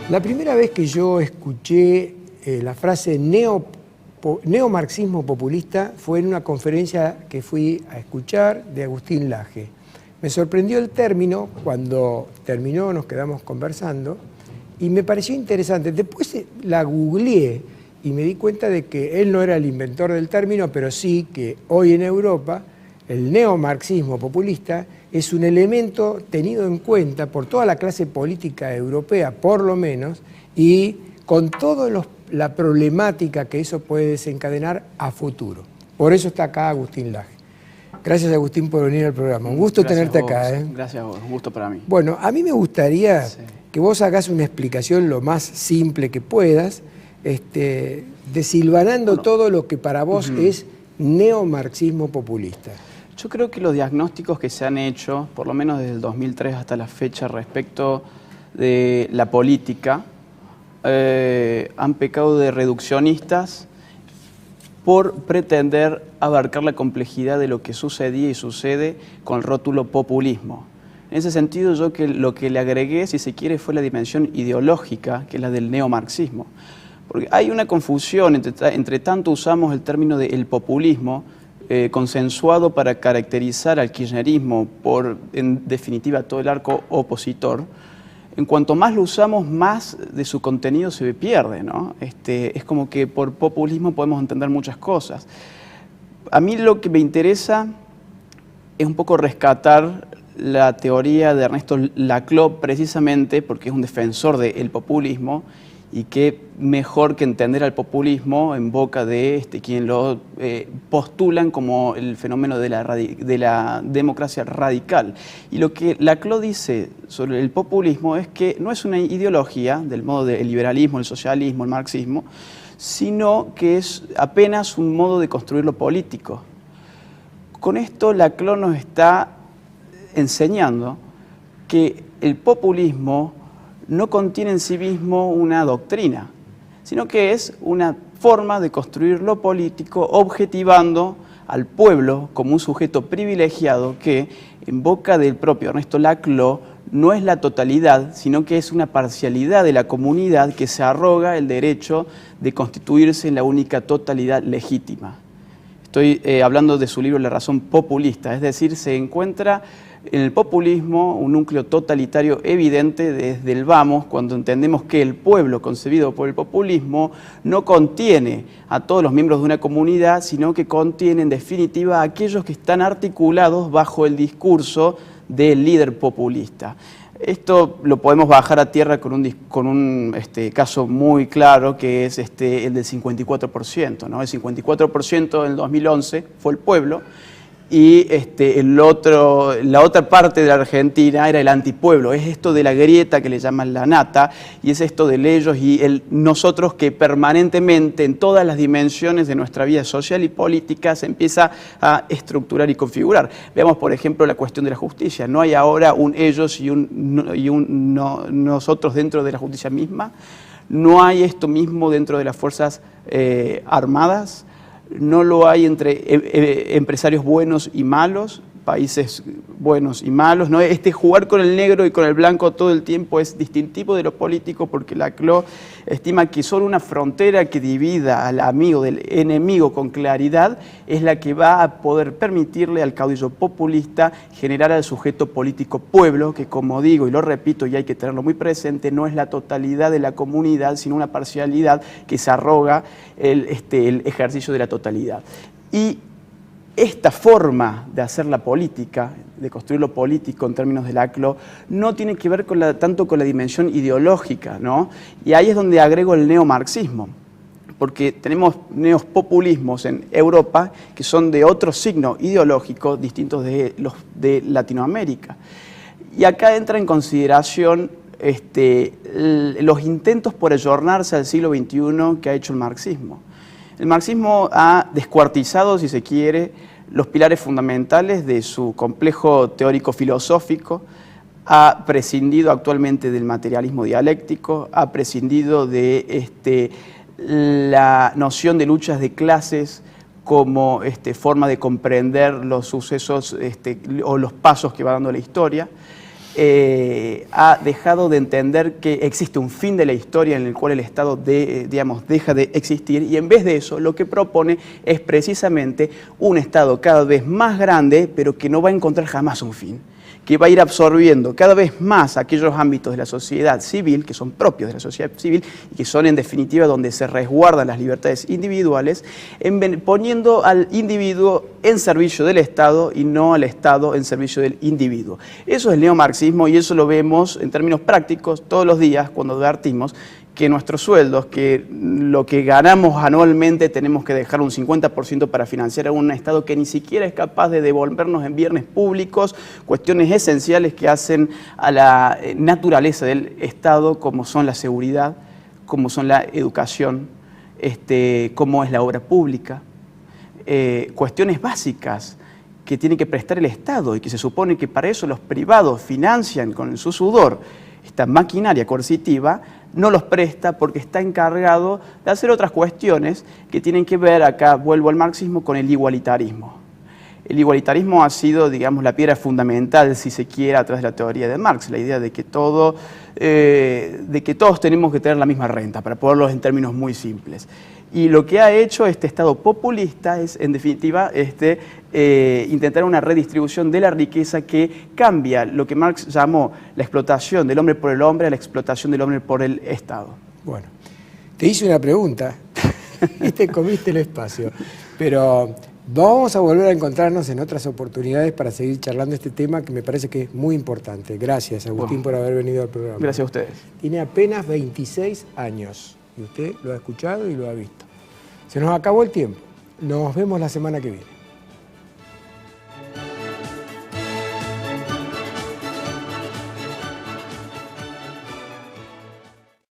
La primera vez que yo escuché la frase neomarxismo populista fue en una conferencia que fui a escuchar de Agustín Laje. Me sorprendió el término, cuando terminó nos quedamos conversando y me pareció interesante. Después la googleé y me di cuenta de que él no era el inventor del término, pero sí que hoy en Europa el neomarxismo populista es un elemento tenido en cuenta por toda la clase política europea, por lo menos, y con toda la problemática que eso puede desencadenar a futuro. Por eso está acá Agustín Laje. Gracias, Agustín, por venir al programa. Un gusto tenerte acá. Gracias a vos, un gusto para mí. Bueno, a mí me gustaría que vos hagas una explicación lo más simple que puedas, desilvanando todo lo que para vos es neomarxismo populista. Yo creo que los diagnósticos que se han hecho, por lo menos desde el 2003 hasta la fecha, respecto de la política, han pecado de reduccionistas por pretender abarcar la complejidad de lo que sucedía y sucede con el rótulo populismo. En ese sentido, yo lo que le agregué, si se quiere, fue la dimensión ideológica, que es la del neomarxismo. Porque hay una confusión, entre tanto usamos el término del populismo, consensuado para caracterizar al kirchnerismo por, en definitiva, todo el arco opositor. En cuanto más lo usamos, más de su contenido se pierde, ¿no? Es como que por populismo podemos entender muchas cosas. A mí lo que me interesa es un poco rescatar la teoría de Ernesto Laclau, precisamente porque es un defensor del populismo, y qué mejor que entender al populismo en boca de quien lo postulan como el fenómeno de la democracia radical. Y lo que Laclau dice sobre el populismo es que no es una ideología del modo del liberalismo, el socialismo, el marxismo, sino que es apenas un modo de construir lo político. Con esto Laclau nos está enseñando que el populismo no contiene en sí mismo una doctrina, sino que es una forma de construir lo político objetivando al pueblo como un sujeto privilegiado que, en boca del propio Ernesto Laclau, no es la totalidad, sino que es una parcialidad de la comunidad que se arroga el derecho de constituirse en la única totalidad legítima. Estoy hablando de su libro La razón populista, es decir, se encuentra en el populismo un núcleo totalitario evidente desde el vamos, cuando entendemos que el pueblo concebido por el populismo no contiene a todos los miembros de una comunidad, sino que contiene en definitiva a aquellos que están articulados bajo el discurso del líder populista. Esto lo podemos bajar a tierra con un caso muy claro, que es el del 54%, ¿no? El 54% en el 2011 fue el pueblo, y la otra parte de la Argentina era el antipueblo. Es esto de la grieta que le llaman la nata, y es esto del ellos y el nosotros, que permanentemente en todas las dimensiones de nuestra vida social y política se empieza a estructurar y configurar. Veamos, por ejemplo, la cuestión de la justicia. No hay ahora un ellos y un nosotros dentro de la justicia misma. No hay esto mismo dentro de las Fuerzas Armadas. No lo hay entre empresarios buenos y malos, países buenos y malos, ¿no? Jugar con el negro y con el blanco todo el tiempo es distintivo de lo político, porque Laclau estima que solo una frontera que divida al amigo del enemigo con claridad es la que va a poder permitirle al caudillo populista generar al sujeto político pueblo, que, como digo y lo repito y hay que tenerlo muy presente, no es la totalidad de la comunidad, sino una parcialidad que se arroga el ejercicio de la totalidad. Y esta forma de hacer la política, de construir lo político en términos de Laclau, no tiene que ver tanto con la dimensión ideológica, ¿no? Y ahí es donde agrego el neomarxismo, porque tenemos neopopulismos en Europa que son de otro signo ideológico, distintos de los de Latinoamérica. Y acá entra en consideración los intentos por ayornarse al siglo XXI que ha hecho el marxismo. El marxismo ha descuartizado, si se quiere, los pilares fundamentales de su complejo teórico-filosófico, ha prescindido actualmente del materialismo dialéctico, ha prescindido de la noción de luchas de clases como forma de comprender los sucesos o los pasos que va dando la historia. ha dejado de entender que existe un fin de la historia en el cual el Estado deja de existir, y en vez de eso lo que propone es precisamente un Estado cada vez más grande, pero que no va a encontrar jamás un fin, que va a ir absorbiendo cada vez más aquellos ámbitos de la sociedad civil, que son propios de la sociedad civil y que son en definitiva donde se resguardan las libertades individuales, poniendo al individuo en servicio del Estado y no al Estado en servicio del individuo. Eso es el neomarxismo, y eso lo vemos en términos prácticos todos los días cuando advertimos que nuestros sueldos, que lo que ganamos anualmente tenemos que dejar un 50% para financiar a un Estado que ni siquiera es capaz de devolvernos en bienes públicos cuestiones esenciales que hacen a la naturaleza del Estado, como son la seguridad, como son la educación, como es la obra pública, cuestiones básicas que tiene que prestar el Estado y que se supone que para eso los privados financian con su sudor esta maquinaria coercitiva, no los presta porque está encargado de hacer otras cuestiones que tienen que ver, acá vuelvo al marxismo, con el igualitarismo. El igualitarismo ha sido, digamos, la piedra fundamental, si se quiere, atrás de la teoría de Marx, la idea de que todos tenemos que tener la misma renta, para ponerlos en términos muy simples. Y lo que ha hecho este Estado populista es, en definitiva, intentar una redistribución de la riqueza que cambia lo que Marx llamó la explotación del hombre por el hombre a la explotación del hombre por el Estado. Bueno, te hice una pregunta y te comiste el espacio, pero vamos a volver a encontrarnos en otras oportunidades para seguir charlando este tema que me parece que es muy importante. Gracias, Agustín, por haber venido al programa. Gracias a ustedes. Tiene apenas 26 años y usted lo ha escuchado y lo ha visto. Se nos acabó el tiempo. Nos vemos la semana que viene.